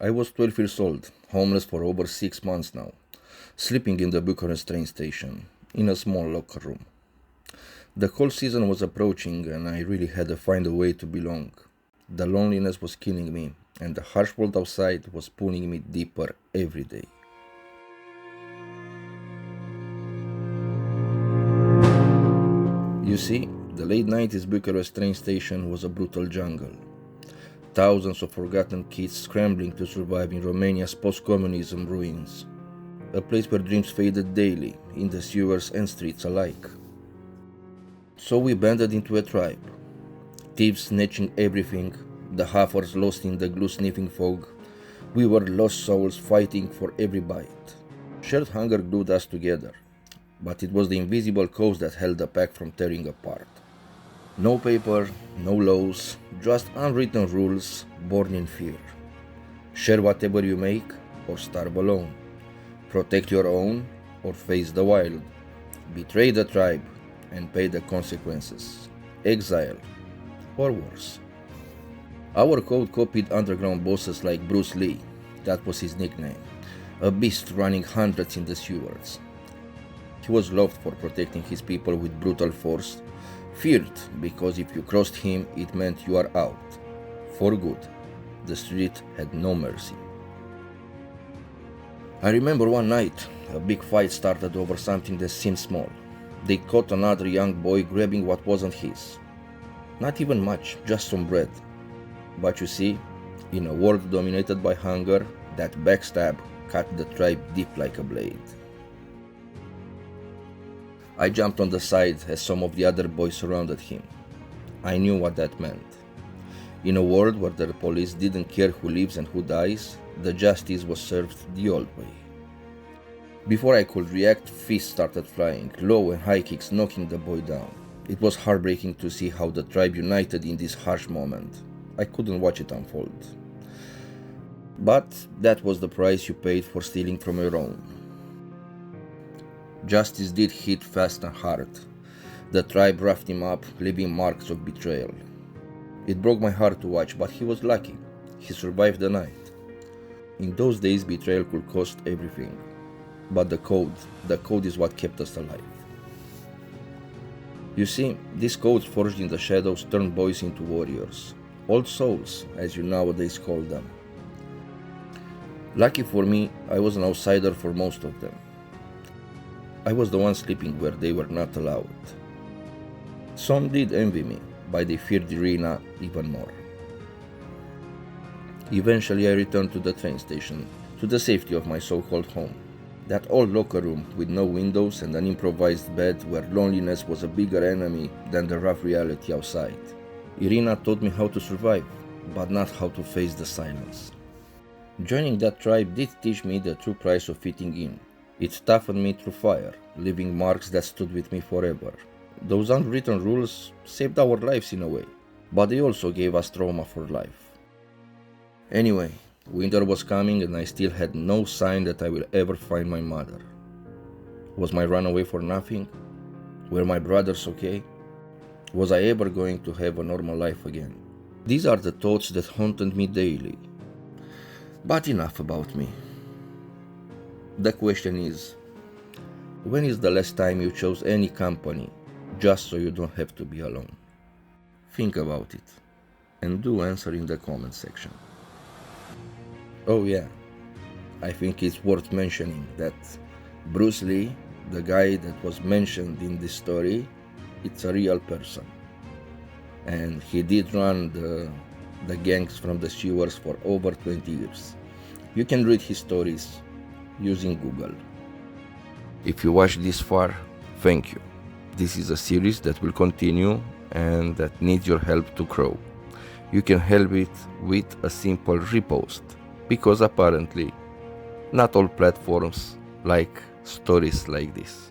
I was 12 years old, homeless for over 6 months now, sleeping in the Bucharest train station, in a small locker room. The cold season was approaching and I really had to find a way to belong. The loneliness was killing me, and the harsh world outside was pulling me deeper every day. You see, the late 90s Bucharest train station was a brutal jungle. Thousands of forgotten kids scrambling to survive in Romania's post-communism ruins. A place where dreams faded daily, in the sewers and streets alike. So we banded into a tribe. Thieves snatching everything, the halfers lost in the glue-sniffing fog. We were lost souls fighting for every bite. Shared hunger glued us together, but it was the invisible cause that held the pack from tearing apart. No paper, no laws, just unwritten rules born in fear. Share whatever you make or starve alone. Protect your own or face the wild. Betray the tribe and pay the consequences. Exile or worse. Our code copied underground bosses like Bruce Lee, that was his nickname, a beast running hundreds in the sewers. He was loved for protecting his people with brutal force, feared because if you crossed him it meant you are out. For good. The street had no mercy. I remember one night, a big fight started over something that seemed small. They caught another young boy grabbing what wasn't his. Not even much, just some bread. But you see, in a world dominated by hunger, that backstab cut the tribe deep like a blade. I jumped on the side as some of the other boys surrounded him. I knew what that meant. In a world where the police didn't care who lives and who dies, the justice was served the old way. Before I could react, fists started flying, low and high kicks knocking the boy down. It was heartbreaking to see how the tribe united in this harsh moment. I couldn't watch it unfold. But that was the price you paid for stealing from your own. Justice did hit fast and hard. The tribe roughed him up, leaving marks of betrayal. It broke my heart to watch, but he was lucky. He survived the night. In those days, betrayal could cost everything. But the code is what kept us alive. You see, these codes forged in the shadows turned boys into warriors. Old souls, as you nowadays call them. Lucky for me, I was an outsider for most of them. I was the one sleeping where they were not allowed. Some did envy me, but they feared Irina even more. Eventually I returned to the train station, to the safety of my so-called home. That old locker room with no windows and an improvised bed where loneliness was a bigger enemy than the rough reality outside. Irina taught me how to survive, but not how to face the silence. Joining that tribe did teach me the true price of fitting in. It toughened me through fire, leaving marks that stood with me forever. Those unwritten rules saved our lives in a way, but they also gave us trauma for life. Anyway, winter was coming and I still had no sign that I will ever find my mother. Was my runaway for nothing? Were my brothers okay? Was I ever going to have a normal life again? These are the thoughts that haunted me daily. But enough about me. The question is, when is the last time you chose any company just so you don't have to be alone? Think about it and do answer in the comment section. Oh yeah, I think it's worth mentioning that Bruce Lee, the guy that was mentioned in this story, it's a real person. And he did run the gangs from the sewers for over 20 years. You can read his stories using Google. If you watched this far, thank you. This is a series that will continue and that needs your help to grow. You can help it with a simple repost, because apparently not all platforms like stories like this.